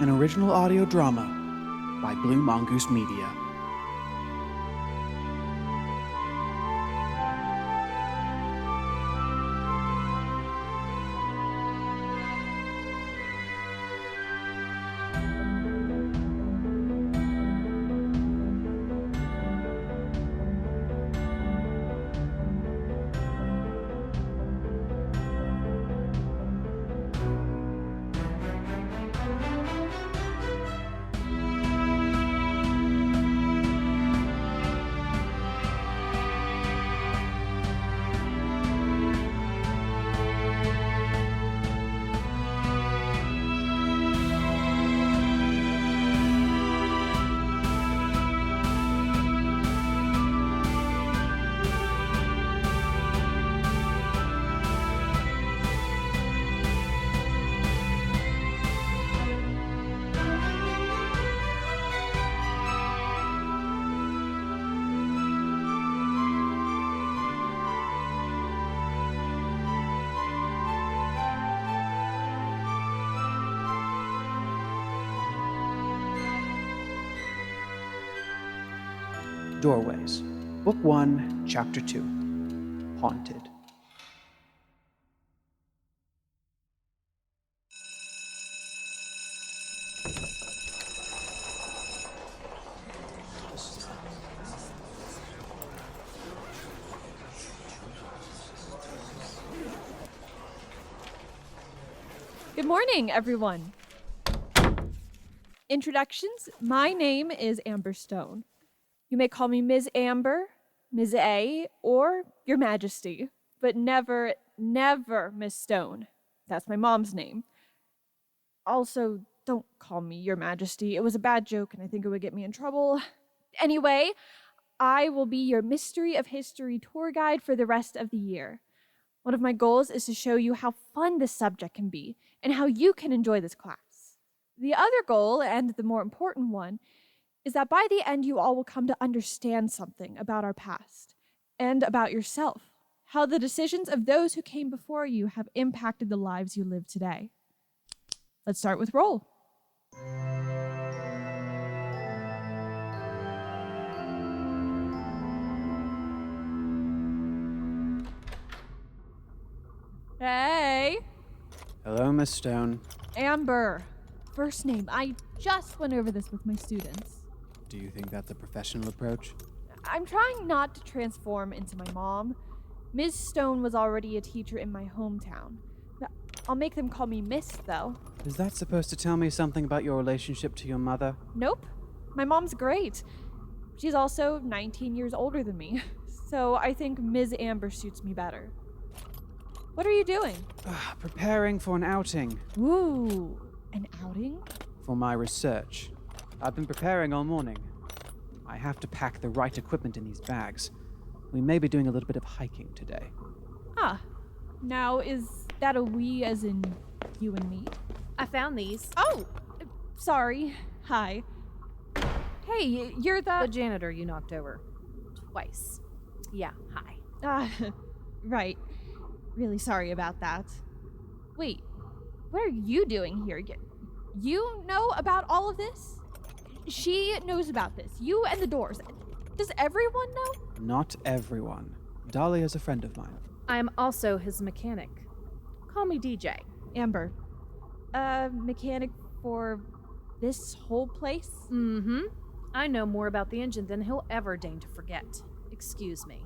an original audio drama by Blue Mongoose Media. Doorways, Book 1, Chapter 2, Haunted. Good morning, everyone. Introductions. My name is Amber Stone. You may call me Ms. Amber, Ms. A, or Your Majesty, but never, never Miss Stone. That's my mom's name. Also, don't call me Your Majesty. It was a bad joke, and I think it would get me in trouble. Anyway, I will be your Mystery of History tour guide for the rest of the year. One of my goals is to show you how fun this subject can be and how you can enjoy this class. The other goal, and the more important one, is that by the end you all will come to understand something about our past and about yourself, how the decisions of those who came before you have impacted the lives you live today. Let's start with roll. Hey. Hello, Miss Stone. Amber. First name. I just went over this with my students. Do you think that's a professional approach? I'm trying not to transform into my mom. Ms. Stone was already a teacher in my hometown. I'll make them call me Miss, though. Is that supposed to tell me something about your relationship to your mother? Nope. My mom's great. She's also 19 years older than me, so I think Ms. Amber suits me better. What are you doing? Preparing for an outing. Ooh, an outing? For my research. I've been preparing all morning. I have to pack the right equipment in these bags. We may be doing a little bit of hiking today. Now is that a we as in you and me? I found these. Oh, sorry. Hi. Hey, you're The janitor you knocked over. Twice. Yeah, hi. Right. Really sorry about that. Wait, what are you doing here? You know about all of this? She knows about this. You and the doors. Does everyone know? Not everyone. Dolly is a friend of mine. I'm also his mechanic. Call me DJ. Amber. Mechanic for this whole place? Mm-hmm. I know more about the engine than he'll ever deign to forget. Excuse me.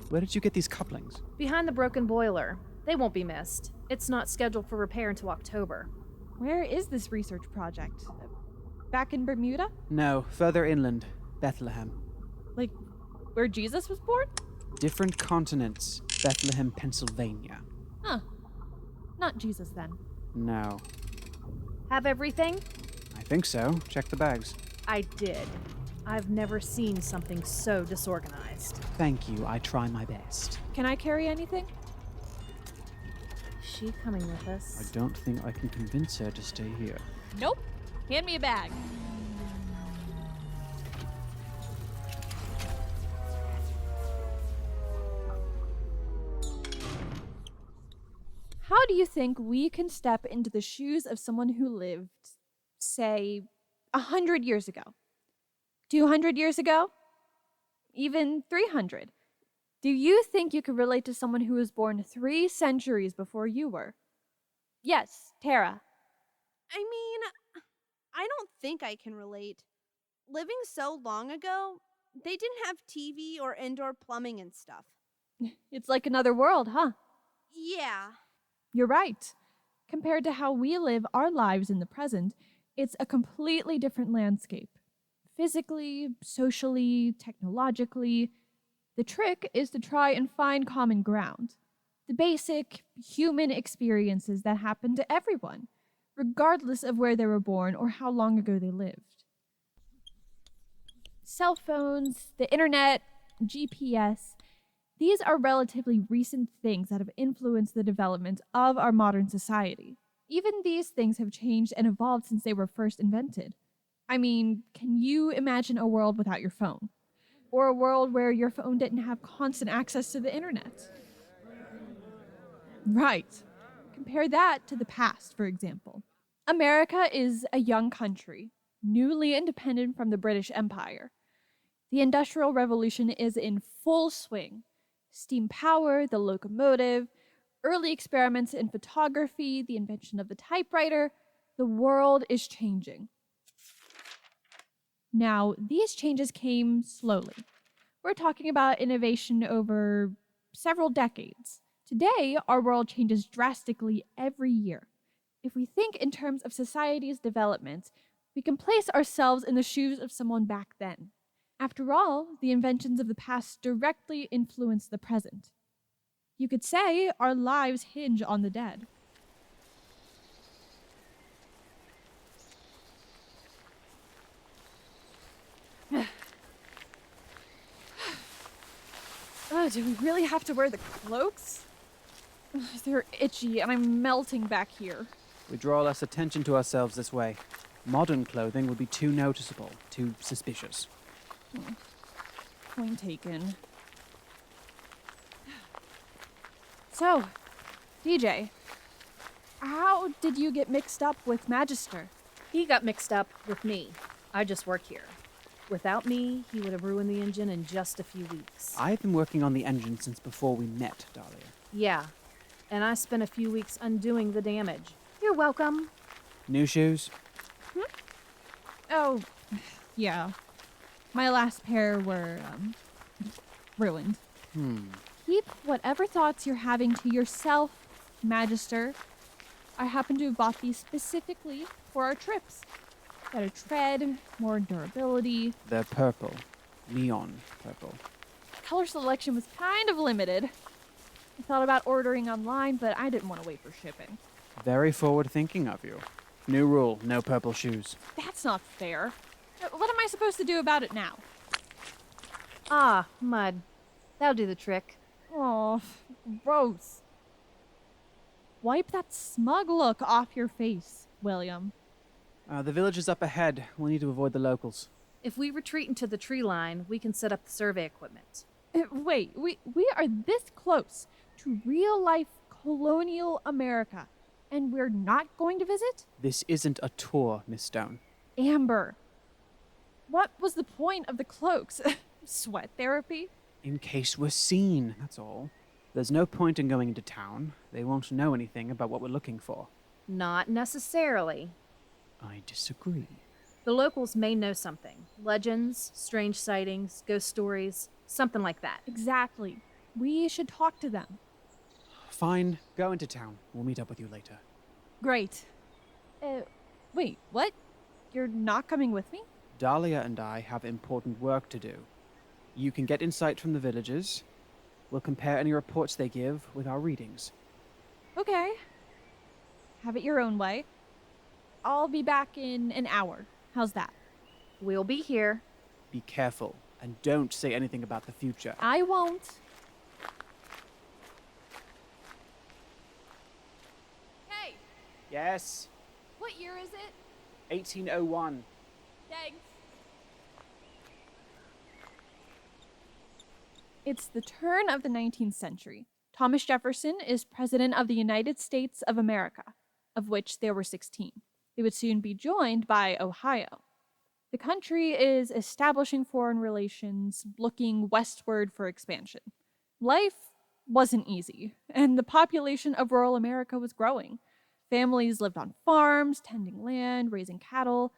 Where did you get these couplings? Behind the broken boiler. They won't be missed. It's not scheduled for repair until October. Where is this research project? Back in Bermuda? No, further inland. Bethlehem. Like where Jesus was born? Different continents. Bethlehem, Pennsylvania. Huh. Not Jesus then. No. Have everything? I think so. Check the bags. I did. I've never seen something so disorganized. Thank you. I try my best. Can I carry anything? Is she coming with us? I don't think I can convince her to stay here. Nope. Hand me a bag. How do you think we can step into the shoes of someone who lived say, 100 years ago, 200 years ago, even 300. Do you think you could relate to someone who was born 3 centuries before you were? Yes, Tara. I mean, I don't think I can relate. Living so long ago, they didn't have TV or indoor plumbing and stuff. It's like another world, huh? Yeah. You're right. Compared to how we live our lives in the present, it's a completely different landscape. Physically, socially, technologically. The trick is to try and find common ground. The basic human experiences that happen to everyone, regardless of where they were born or how long ago they lived. Cell phones, the internet, GPS, these are relatively recent things that have influenced the development of our modern society. Even these things have changed and evolved since they were first invented. I mean, can you imagine a world without your phone? Or a world where your phone didn't have constant access to the internet? Right. Compare that to the past, for example. America is a young country, newly independent from the British Empire. The Industrial Revolution is in full swing. Steam power, the locomotive, early experiments in photography, the invention of the typewriter, the world is changing. Now, these changes came slowly. We're talking about innovation over several decades. Today, our world changes drastically every year. If we think in terms of society's development, we can place ourselves in the shoes of someone back then. After all, the inventions of the past directly influence the present. You could say our lives hinge on the dead. Oh, do we really have to wear the cloaks? They're itchy and I'm melting back here. We draw less attention to ourselves this way. Modern clothing would be too noticeable, too suspicious. Point taken. So, DJ, how did you get mixed up with Magister? He got mixed up with me. I just work here. Without me, he would have ruined the engine in just a few weeks. I've been working on the engine since before we met, Dahlia. Yeah, and I spent a few weeks undoing the damage. You're welcome. New shoes? Oh, yeah. My last pair were, ruined. Keep whatever thoughts you're having to yourself, Magister. I happen to have bought these specifically for our trips. Better tread, more durability. They're purple. Neon purple. Color selection was kind of limited. I thought about ordering online, but I didn't want to wait for shipping. Very forward-thinking of you. New rule, no purple shoes. That's not fair. What am I supposed to do about it now? Ah, mud. That'll do the trick. Oh, gross. Wipe that smug look off your face, William. The village is up ahead. We'll need to avoid the locals. If we retreat into the tree line, we can set up the survey equipment. Wait, we are this close to real-life colonial America, and we're not going to visit? This isn't a tour, Miss Stone. Amber, what was the point of the cloaks? Sweat therapy? In case we're seen, that's all. There's no point in going into town. They won't know anything about what we're looking for. Not necessarily. I disagree. The locals may know something. Legends, strange sightings, ghost stories, something like that. Exactly. We should talk to them. Fine, go into town. We'll meet up with you later. Great. Wait, what? You're not coming with me? Dahlia and I have important work to do. You can get insight from the villagers. We'll compare any reports they give with our readings. Okay. Have it your own way. I'll be back in an hour. How's that? We'll be here. Be careful, and don't say anything about the future. I won't. Hey, Yes, what year is it? 1801. Thanks. It's the turn of the 19th century. Thomas Jefferson is President of the United States of America, of which there were 16. They would soon be joined by Ohio. The country is establishing foreign relations, looking westward for expansion. Life wasn't easy, and the population of rural America was growing. Families lived on farms, tending land, raising cattle.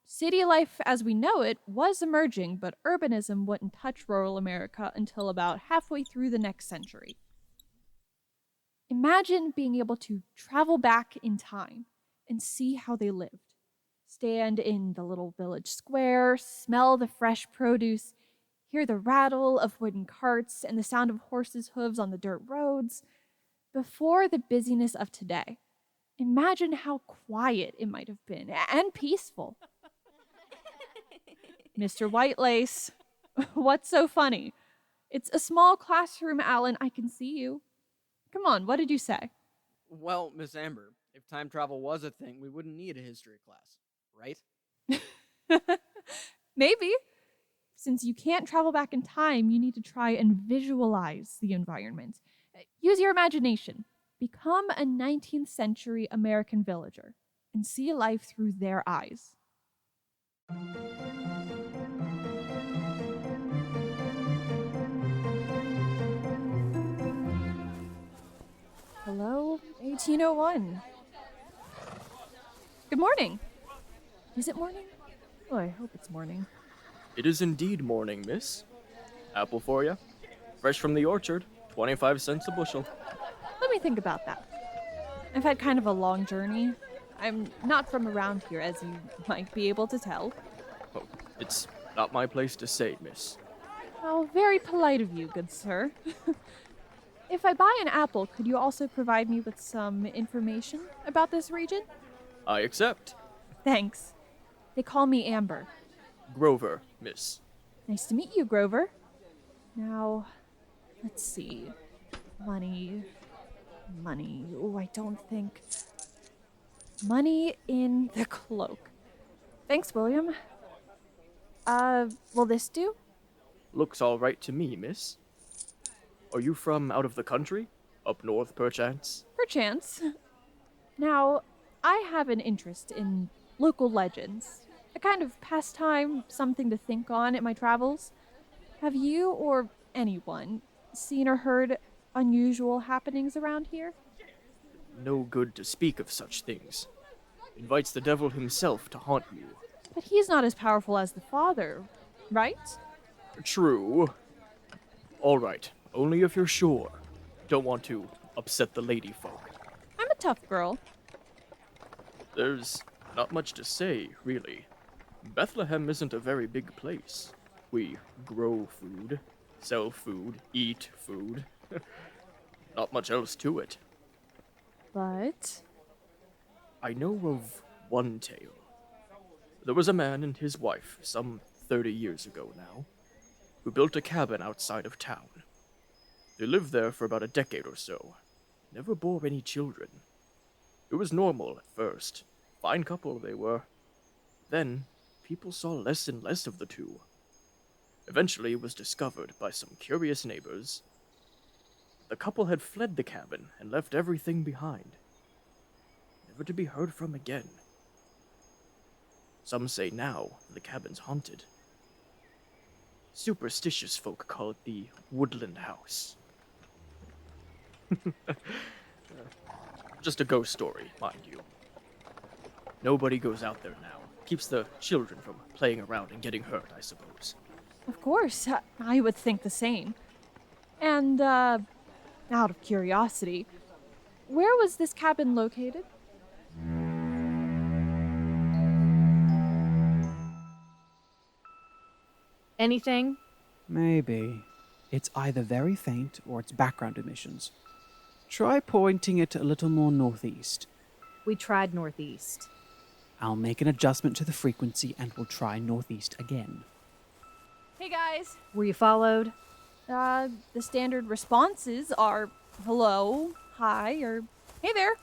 City life as we know it was emerging, but urbanism wouldn't touch rural America until about halfway through the next century. Imagine being able to travel back in time and see how they lived. Stand in the little village square, smell the fresh produce, hear the rattle of wooden carts and the sound of horses' hooves on the dirt roads. Before the busyness of today, imagine how quiet it might have been and peaceful. Mr. Whitelace, what's so funny? It's a small classroom, Alan. I can see you. Come on, what did you say? Well, Miss Amber, if time travel was a thing, we wouldn't need a history class, right? Maybe. Since you can't travel back in time, you need to try and visualize the environment. Use your imagination. Become a 19th century American villager and see life through their eyes. Hello, 1801. Good morning. Is it morning? Oh, I hope it's morning. It is indeed morning, miss. Apple for ya. Fresh from the orchard, 25 cents a bushel. Let me think about that. I've had kind of a long journey. I'm not from around here, as you might be able to tell. Oh, it's not my place to say, miss. Oh, very polite of you, good sir. If I buy an apple, could you also provide me with some information about this region? I accept. Thanks. They call me Amber. Grover, miss. Nice to meet you, Grover. Now, let's see. Money. Oh, I don't think. Money in the cloak. Thanks, William. Will this do? Looks all right to me, miss. Are you from out of the country? Up north, perchance? Perchance. Now, I have an interest in local legends. A kind of pastime, something to think on in my travels. Have you or anyone seen or heard unusual happenings around here? No good to speak of such things. Invites the devil himself to haunt you. But he's not as powerful as the father, right? True. All right, only if you're sure. Don't want to upset the lady folk. I'm a tough girl. There's not much to say, really. Bethlehem isn't a very big place. We grow food, sell food, eat food. Not much else to it. But I know of one tale. There was a man and his wife, some 30 years ago now, who built a cabin outside of town. They lived there for about a decade or so. Never bore any children. It was normal at first. Fine couple they were. Then, people saw less and less of the two. Eventually, it was discovered by some curious neighbors. The couple had fled the cabin and left everything behind, never to be heard from again. Some say now the cabin's haunted. Superstitious folk call it the Woodland House. Just a ghost story, mind you. Nobody goes out there now. Keeps the children from playing around and getting hurt, I suppose. of course, I would think the same. And, out of curiosity, where was this cabin located? Anything? Maybe. It's either very faint or it's background emissions. Try pointing it a little more northeast. We tried northeast. I'll make an adjustment to the frequency and we'll try northeast again. Hey guys! Were you followed? The standard responses are hello, hi, or hey there.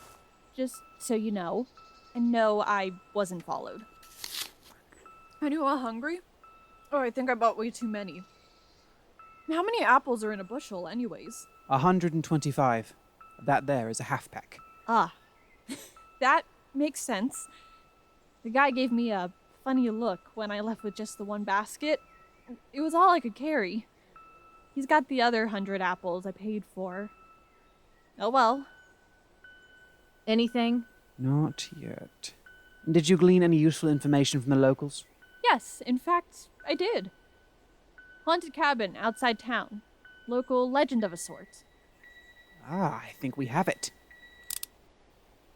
Just so you know. And no, I wasn't followed. Anyone hungry? Oh, I think I bought way too many. How many apples are in a bushel, anyways? 125. That there is a half pack. Ah, that makes sense. The guy gave me a funny look when I left with just the one basket. It was all I could carry. He's got the other 100 apples I paid for. Oh well. Anything? Not yet. Did you glean any useful information from the locals? Yes, in fact, I did. Haunted cabin outside town. Local legend of a sort. Ah, I think we have it.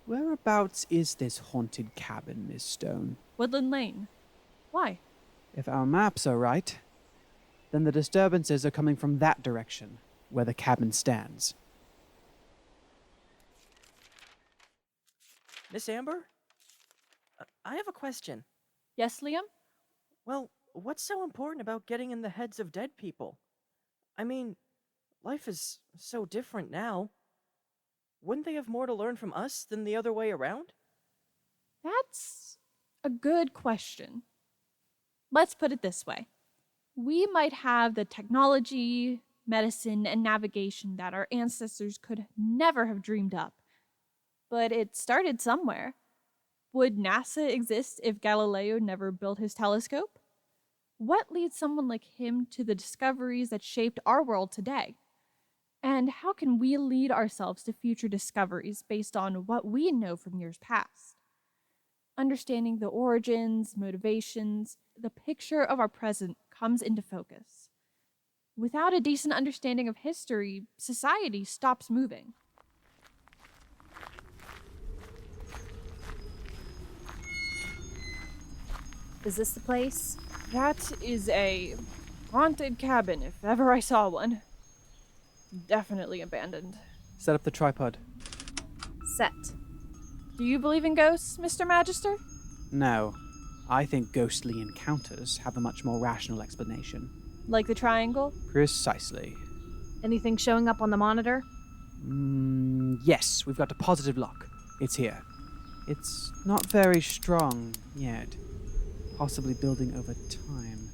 Whereabouts is this haunted cabin, Miss Stone? Woodland Lane. Why? If our maps are right, then the disturbances are coming from that direction, where the cabin stands. Miss Amber? I have a question. Yes, Liam? Well, what's so important about getting in the heads of dead people? I mean, life is so different now. Wouldn't they have more to learn from us than the other way around? That's a good question. Let's put it this way. We might have the technology, medicine, and navigation that our ancestors could never have dreamed up. But it started somewhere. Would NASA exist if Galileo never built his telescope? What leads someone like him to the discoveries that shaped our world today? And how can we lead ourselves to future discoveries based on what we know from years past? Understanding the origins, motivations, the picture of our present comes into focus. Without a decent understanding of history, society stops moving. Is this the place? That is a haunted cabin, if ever I saw one. Definitely abandoned. Set up the tripod. Set. Do you believe in ghosts, Mr. Magister? No. I think ghostly encounters have a much more rational explanation. Like the triangle? Precisely. Anything showing up on the monitor? Yes, we've got a positive lock. It's here. It's not very strong yet. Possibly building over time.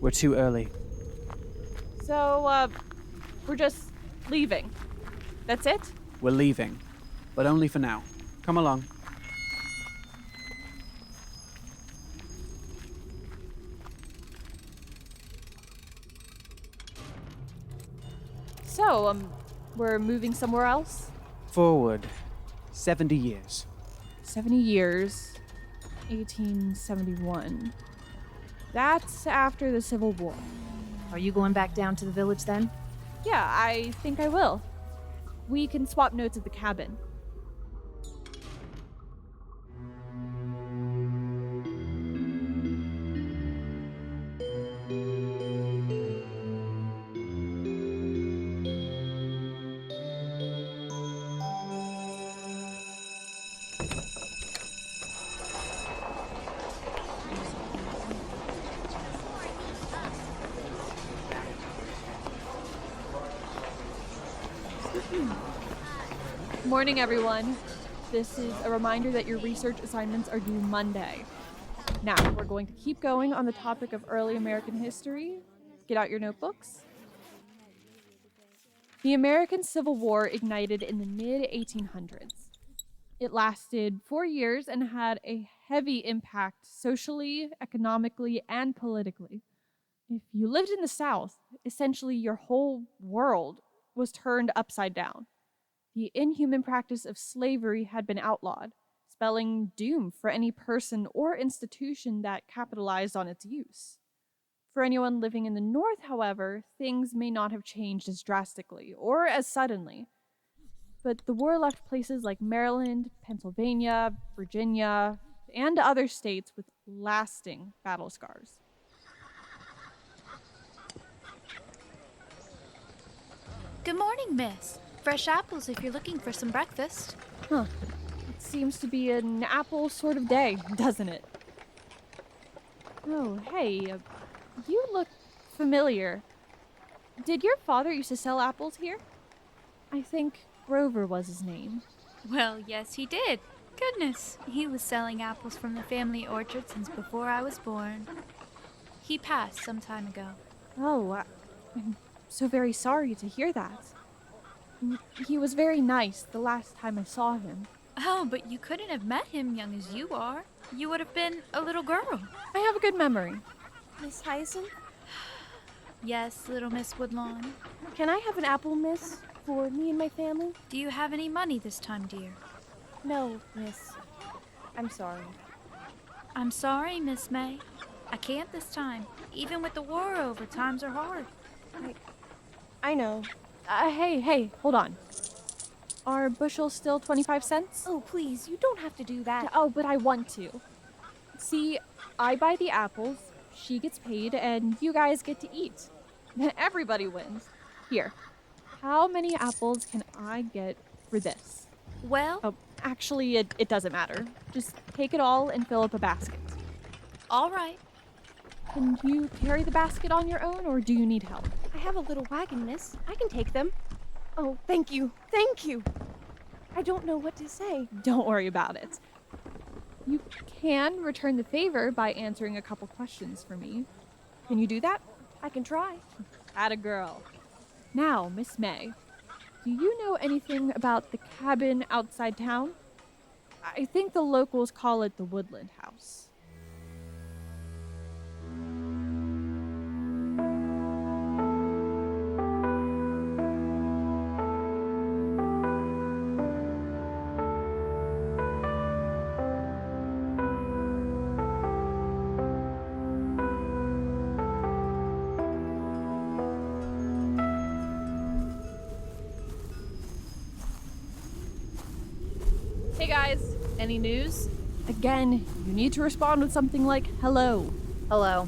We're too early. So, we're just leaving. That's it? We're leaving. But only for now. Come along. So, we're moving somewhere else? Forward. 70 years. 70 years. 1871. That's after the Civil War. Are you going back down to the village then? Yeah, I think I will. We can swap notes at the cabin. Morning, everyone. This is a reminder that your research assignments are due Monday. Now, we're going to keep going on the topic of early American history. Get out your notebooks. The American Civil War ignited in the mid-1800s. It lasted 4 years and had a heavy impact socially, economically, and politically. If you lived in the South, essentially your whole world was turned upside down. The inhuman practice of slavery had been outlawed, spelling doom for any person or institution that capitalized on its use. For anyone living in the North, however, things may not have changed as drastically or as suddenly. But the war left places like Maryland, Pennsylvania, Virginia, and other states with lasting battle scars. Good morning, miss. Fresh apples if you're looking for some breakfast. Huh. It seems to be an apple sort of day, doesn't it? Oh, hey, you look familiar. Did your father used to sell apples here? I think Grover was his name. Well, yes, he did. Goodness, he was selling apples from the family orchard since before I was born. He passed some time ago. Oh, I'm so very sorry to hear that. He was very nice the last time I saw him. Oh, but you couldn't have met him young as you are. You would have been a little girl. I have a good memory. Miss Hyacinth, Yes, little Miss Woodlawn. can I have an apple, miss, for me and my family? Do you have any money this time, dear? No, miss. I'm sorry. I'm sorry, Miss May. I can't this time. Even with the war over, times are hard. I know. Hey, hold on. Are bushels still 25 cents? Oh, please, you don't have to do that. Oh, but I want to. See, I buy the apples, she gets paid, and you guys get to eat. Everybody wins. Here, how many apples can I get for this? Well, Oh, actually, it doesn't matter. Just take it all and fill up a basket. all right. Can you carry the basket on your own, or do you need help? I have a little wagon, miss. I can take them. Oh, thank you. Thank you. I don't know what to say. Don't worry about it. You can return the favor by answering a couple questions for me. Can you do that? I can try. Atta girl. Now, Miss May, do you know anything about the cabin outside town? I think the locals call it the Woodland House. Hey guys, any news? Again, you need to respond with something like hello. Hello.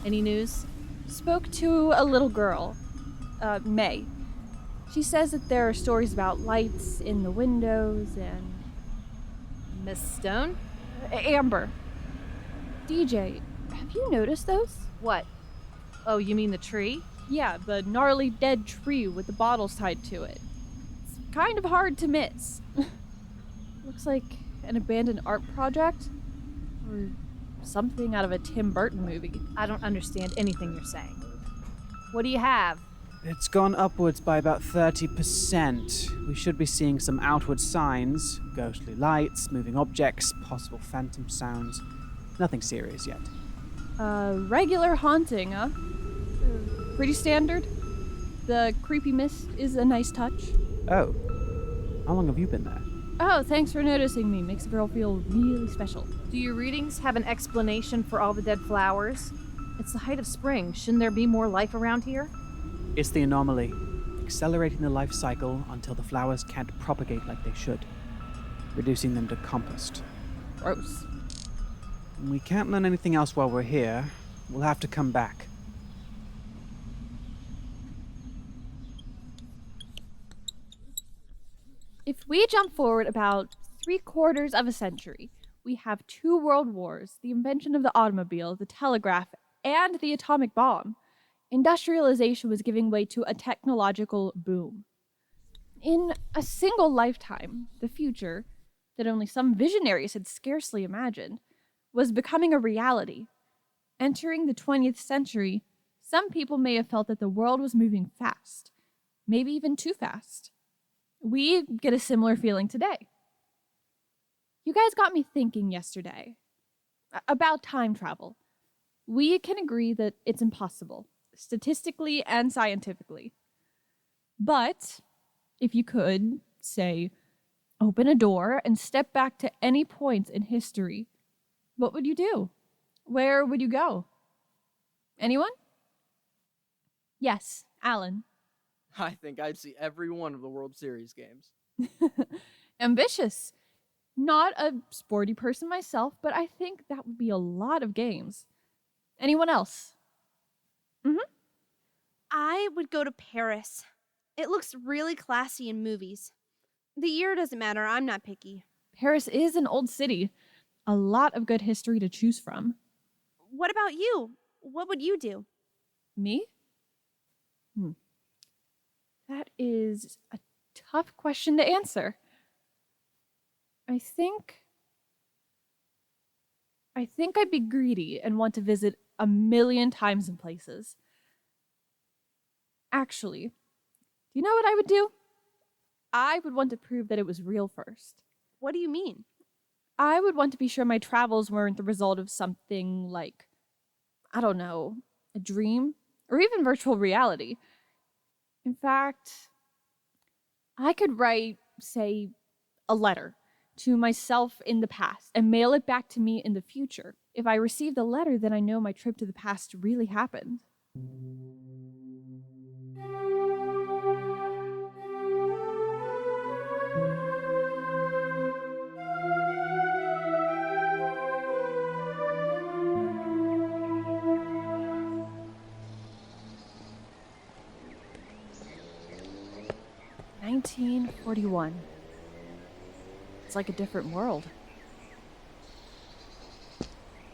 Any news? Spoke to a little girl, May. She says that there are stories about lights in the windows and Miss Stone? Amber. DJ, have you noticed those? What? Oh, you mean the tree? Yeah, the gnarly dead tree with the bottles tied to it. It's kind of hard to miss. Looks like an abandoned art project or something out of a Tim Burton movie. I don't understand anything you're saying. What do you have? It's gone upwards by about 30%. We should be seeing some outward signs, ghostly lights, moving objects, possible phantom sounds. Nothing serious yet. Regular haunting, huh? Pretty standard. The creepy mist is a nice touch. Oh, how long have you been there? Oh, thanks for noticing me. Makes a girl feel really special. Do your readings have an explanation for all the dead flowers? It's the height of spring. Shouldn't there be more life around here? It's the anomaly, accelerating the life cycle until the flowers can't propagate like they should, reducing them to compost. Gross. We can't learn anything else while we're here. We'll have to come back. If we jump forward about 3/4 of a century, we have 2 world wars, the invention of the automobile, the telegraph, and the atomic bomb. Industrialization was giving way to a technological boom. In a single lifetime, the future, that only some visionaries had scarcely imagined, was becoming a reality. Entering the 20th century, some people may have felt that the world was moving fast, maybe even too fast. We get a similar feeling today. You guys got me thinking yesterday about time travel. We can agree that it's impossible, statistically and scientifically. But if you could, say, open a door and step back to any point in history, what would you do? Where would you go? Anyone? Yes, Alan. I think I'd see every one of the World Series games. Ambitious. Not a sporty person myself, but I think that would be a lot of games. Anyone else? I would go to Paris. It looks really classy in movies. The year doesn't matter, I'm not picky. Paris is an old city. A lot of good history to choose from. What about you? What would you do? Me? That is a tough question to answer. I think I'd be greedy and want to visit a million times in places. Actually, do you know what I would do? I would want to prove that it was real first. What do you mean? I would want to be sure my travels weren't the result of something like, I don't know, a dream or even virtual reality. In fact, I could write, say, a letter to myself in the past and mail it back to me in the future. If I receive the letter, then I know my trip to the past really happened. "1941. It's like a different world.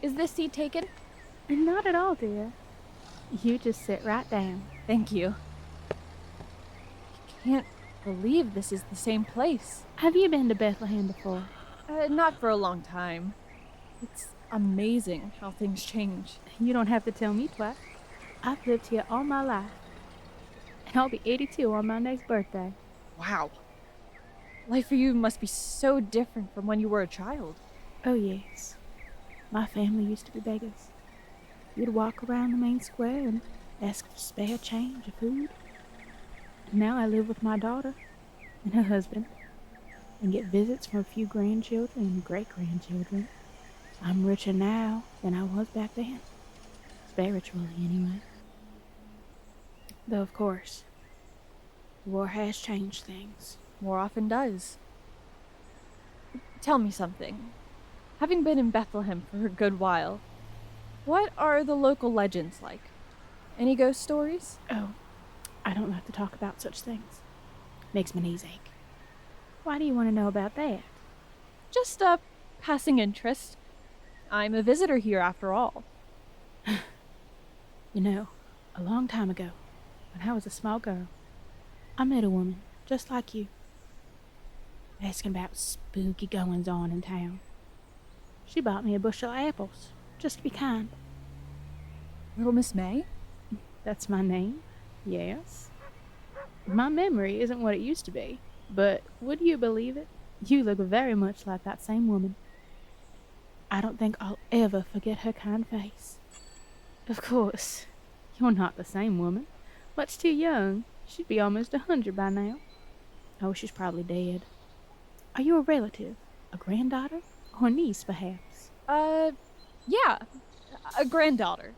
Is this seat taken? Not at all, dear. You just sit right down. Thank you. I can't believe this is the same place. Have you been to Bethlehem before? Not for a long time. It's amazing how things change. You don't have to tell me twice. I've lived here all my life. And I'll be 82 on my next birthday. Wow. Life for you must be so different from when you were a child. Oh, yes. My family used to be beggars. You'd walk around the main square and ask for spare change or food. Now I live with my daughter and her husband and get visits from a few grandchildren and great-grandchildren. I'm richer now than I was back then. Spiritually, anyway. Though, of course, war has changed things. War often does. Tell me something. Having been in Bethlehem for a good while, what are the local legends like? Any ghost stories? Oh, I don't like to talk about such things. Makes my knees ache. Why do you want to know about that? Just a passing interest. I'm a visitor here after all. You know, a long time ago, when I was a small girl, I met a woman just like you, asking about spooky goings-on in town. She bought me a bushel of apples, just to be kind. Little Miss May? That's my name, yes. My memory isn't what it used to be, but would you believe it? You look very much like that same woman. I don't think I'll ever forget her kind face. Of course, you're not the same woman. Much too young. She'd be almost 100 by now. Oh, she's probably dead. Are you a relative? A granddaughter? Or niece, perhaps? Yeah. A granddaughter.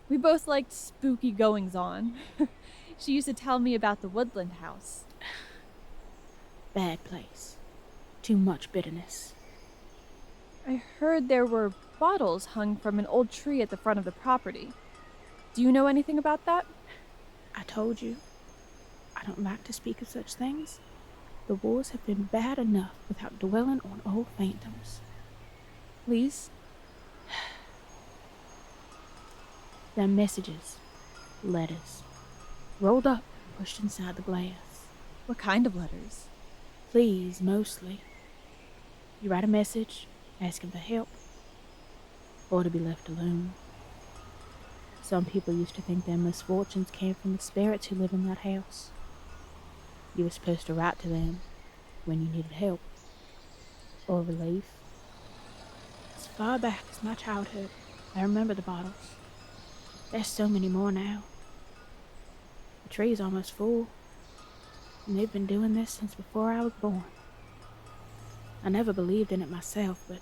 We both liked spooky goings-on. She used to tell me about the Woodland House. Bad place. Too much bitterness. I heard there were bottles hung from an old tree at the front of the property. Do you know anything about that? I told you. I don't like to speak of such things. The wars have been bad enough without dwelling on old phantoms. Please? They're messages. Letters. Rolled up and pushed inside the glass. What kind of letters? Please, mostly. You write a message, asking for help, or to be left alone. Some people used to think their misfortunes came from the spirits who live in that house. You were supposed to write to them when you needed help or relief. As far back as my childhood, I remember the bottles. There's so many more now. The tree is almost full, and they've been doing this since before I was born. I never believed in it myself, but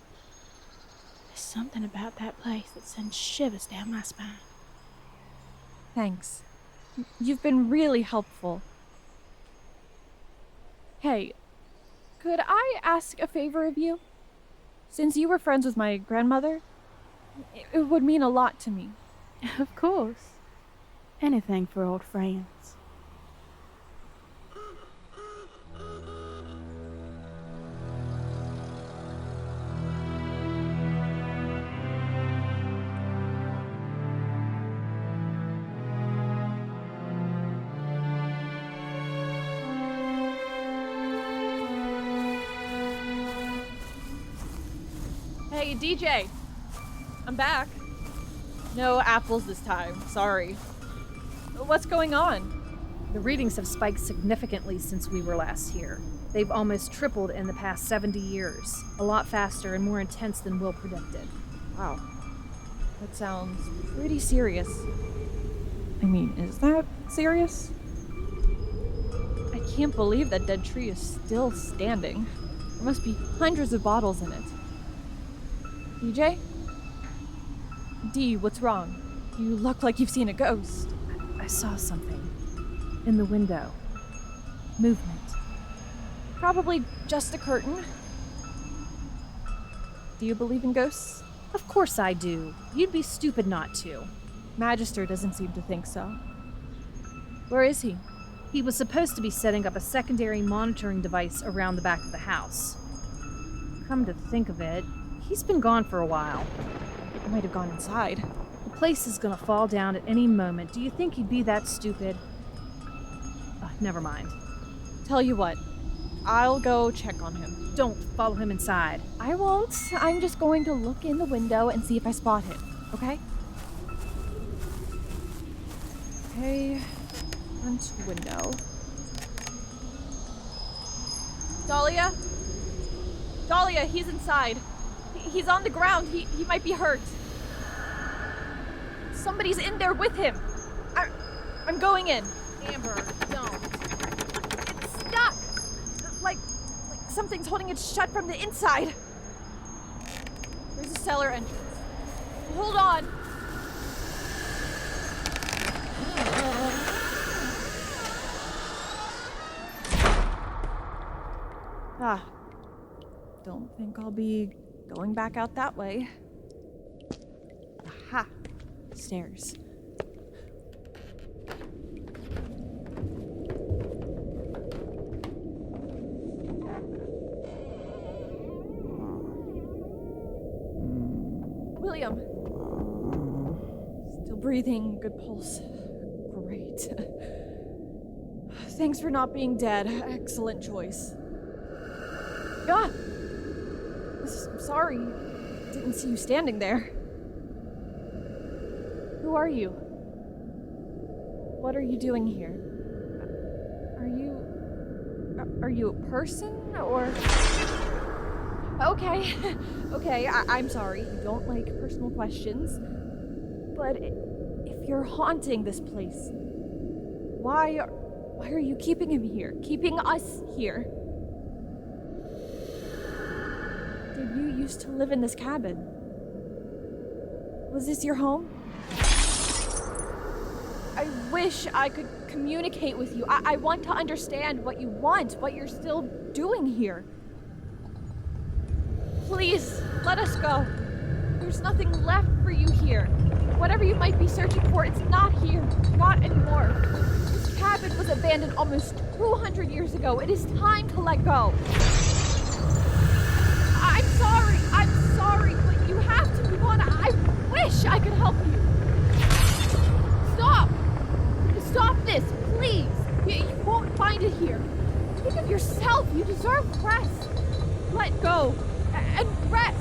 there's something about that place that sends shivers down my spine. Thanks. You've been really helpful. Hey, could I ask a favor of you? Since you were friends with my grandmother, it would mean a lot to me. Of course. Anything for old friends. Hey, DJ! I'm back. No apples this time, sorry. What's going on? The readings have spiked significantly since we were last here. They've almost tripled in the past 70 years. A lot faster and more intense than Will predicted. Wow. That sounds pretty serious. I mean, is that serious? I can't believe that dead tree is still standing. There must be hundreds of bottles in it. DJ? D, what's wrong? You look like you've seen a ghost. I saw something. In the window. Movement. Probably just a curtain. Do you believe in ghosts? Of course I do. You'd be stupid not to. Magister doesn't seem to think so. Where is he? He was supposed to be setting up a secondary monitoring device around the back of the house. Come to think of it, he's been gone for a while. He might have gone inside. The place is gonna fall down at any moment. Do you think he'd be that stupid? Never mind. Tell you what, I'll go check on him. Don't follow him inside. I won't. I'm just going to look in the window and see if I spot him, okay? Okay, front window. Dahlia? Dahlia, he's inside. He's on the ground. He might be hurt. Somebody's in there with him. I'm going in. Amber, don't. It's stuck. Like something's holding it shut from the inside. There's a cellar entrance. Hold on. Don't think I'll be going back out that way. Aha! Stairs. William! Still breathing, good pulse. Great. Thanks for not being dead. Excellent choice. Ah! I'm sorry. Didn't see you standing there. Who are you? What are you doing here? Are you a person or? Okay, okay. I'm sorry. You don't like personal questions, but if you're haunting this place, why are you keeping him here? Keeping us here? Did you used to live in this cabin? Was this your home? I wish I could communicate with you. I want to understand what you want, what you're still doing here. Please, let us go. There's nothing left for you here. Whatever you might be searching for, it's not here. Not anymore. This cabin was abandoned almost 200 years ago. It is time to let go. I'm sorry, but you have to move on. I wish I could help you. Stop this, please. You won't find it here. Think of yourself. You deserve rest. Let go and rest.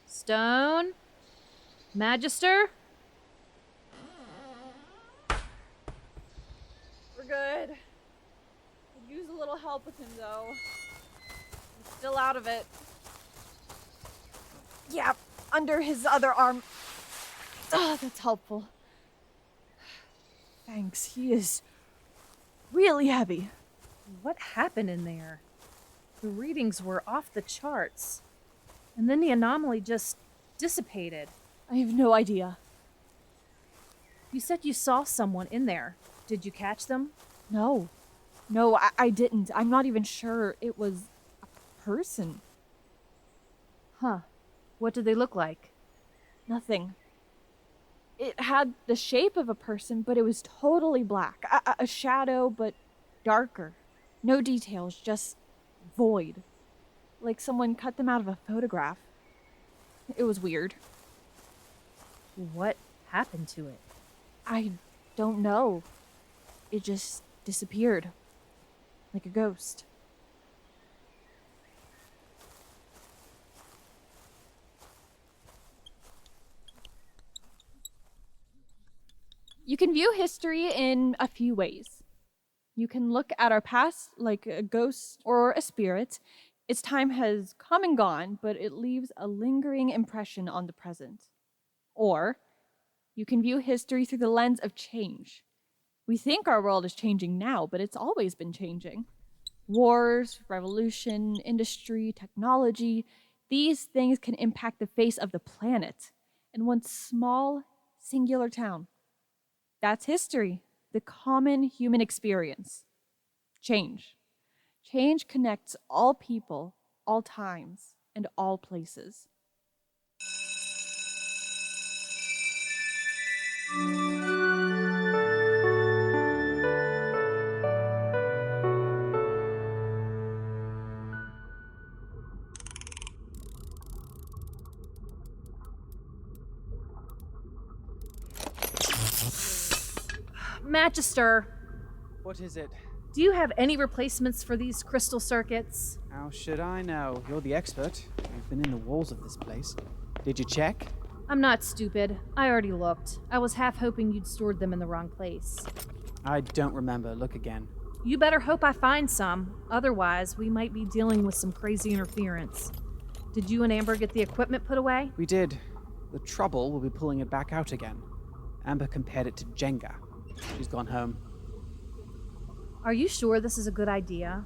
Stone? Magister? We're good. Could use a little help with him, though. He's still out of it. Yeah, under his other arm. Ah, that's helpful. Thanks. He is really heavy. What happened in there? The readings were off the charts. And then the anomaly just dissipated. I have no idea. You said you saw someone in there. Did you catch them? No, I didn't. I'm not even sure it was a person. Huh. What did they look like? Nothing. It had the shape of a person, but it was totally black. A shadow, but darker. No details, just void. like someone cut them out of a photograph. It was weird. What happened to it? I don't know. It just disappeared. Like a ghost. You can view history in a few ways. You can look at our past like a ghost or a spirit. Its time has come and gone, but it leaves a lingering impression on the present. Or you can view history through the lens of change. We think our world is changing now, but it's always been changing. Wars, revolution, industry, technology, these things can impact the face of the planet in one small, singular town. That's history, the common human experience. Change. Change connects all people, all times, and all places. Magister, What is it? do you have any replacements for these crystal circuits? How should I know? You're the expert. You've been in the walls of this place. Did you check? I'm not stupid. I already looked. I was half hoping you'd stored them in the wrong place. I don't remember. Look again. You better hope I find some. Otherwise, we might be dealing with some crazy interference. Did you and Amber get the equipment put away? We did. The trouble will be pulling it back out again. Amber compared it to Jenga. She's gone home. Are you sure this is a good idea?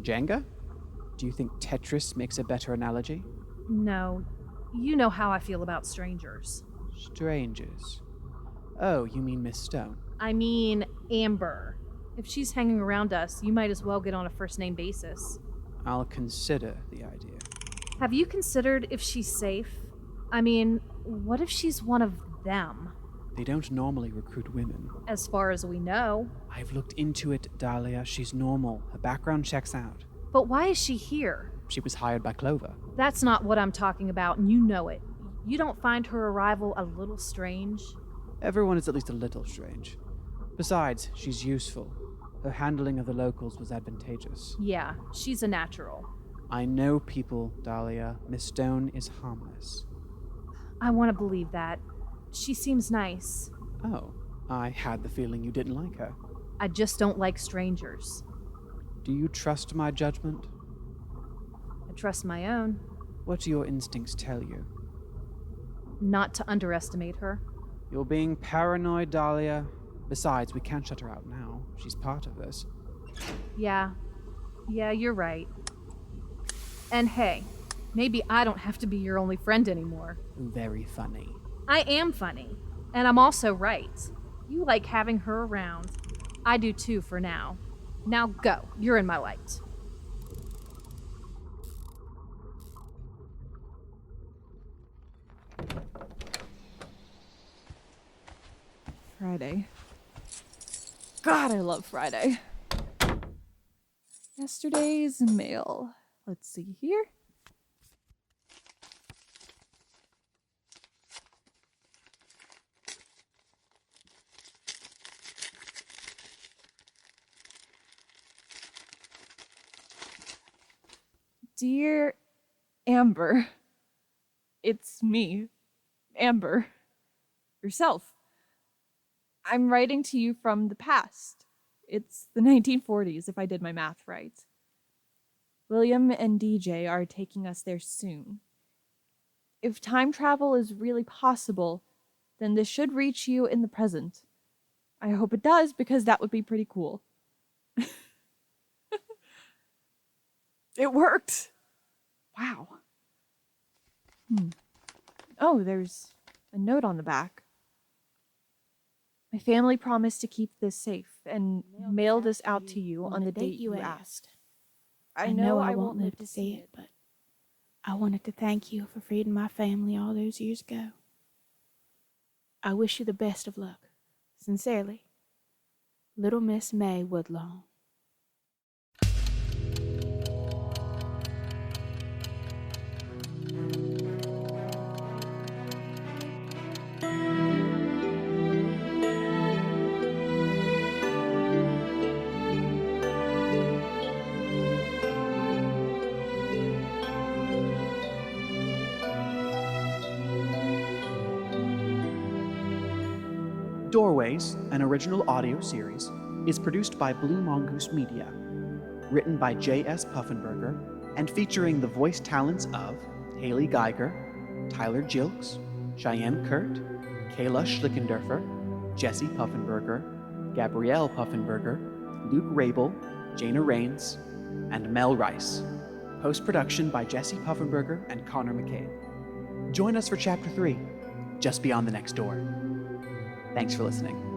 Jenga? Do you think Tetris makes a better analogy? No. You know how I feel about strangers. Strangers. Oh, you mean Miss Stone? I mean, Amber. If she's hanging around us, you might as well get on a first-name basis. I'll consider the idea. Have you considered if she's safe? I mean, what if she's one of them? They don't normally recruit women. As far as we know. I've looked into it, Dahlia. She's normal. Her background checks out. But why is she here? She was hired by Clover. That's not what I'm talking about, and you know it. You don't find her arrival a little strange? Everyone is at least a little strange. Besides, she's useful. Her handling of the locals was advantageous. Yeah, she's a natural. I know people, Dahlia. Miss Stone is harmless. I want to believe that. She seems nice. Oh, I had the feeling you didn't like her. I just don't like strangers. Do you trust my judgment? I trust my own. What do your instincts tell you? Not to underestimate her. You're being paranoid, Dahlia. Besides, we can't shut her out now. She's part of us. Yeah, you're right. And hey, maybe I don't have to be your only friend anymore. Very funny. I am funny, and I'm also right. You like having her around. I do too for now. Now go. You're in my light. Friday. God, I love Friday. Yesterday's mail. Let's see here. Dear Amber, it's me, Amber, yourself. I'm writing to you from the past. It's the 1940s, if I did my math right. William and DJ are taking us there soon. If time travel is really possible, then this should reach you in the present. I hope it does, because that would be pretty cool. It worked! Wow. Oh, there's a note on the back. My family promised to keep this safe and mail this out to you on the date you asked. I know I won't live to see it, but I wanted to thank you for feeding my family all those years ago. I wish you the best of luck. Sincerely, Little Miss May Woodlawn. Doorways, an original audio series, is produced by Blue Mongoose Media, written by J.S. Puffenberger, and featuring the voice talents of Haley Geiger, Tyler Jilks, Cheyenne Kurt, Kayla Schlickendorfer, Jesse Puffenberger, Gabrielle Puffenberger, Luke Rabel, Jana Rains, and Mel Rice. Post-production by Jesse Puffenberger and Connor McCabe. Join us for Chapter 3, just beyond the next door. Thanks for listening.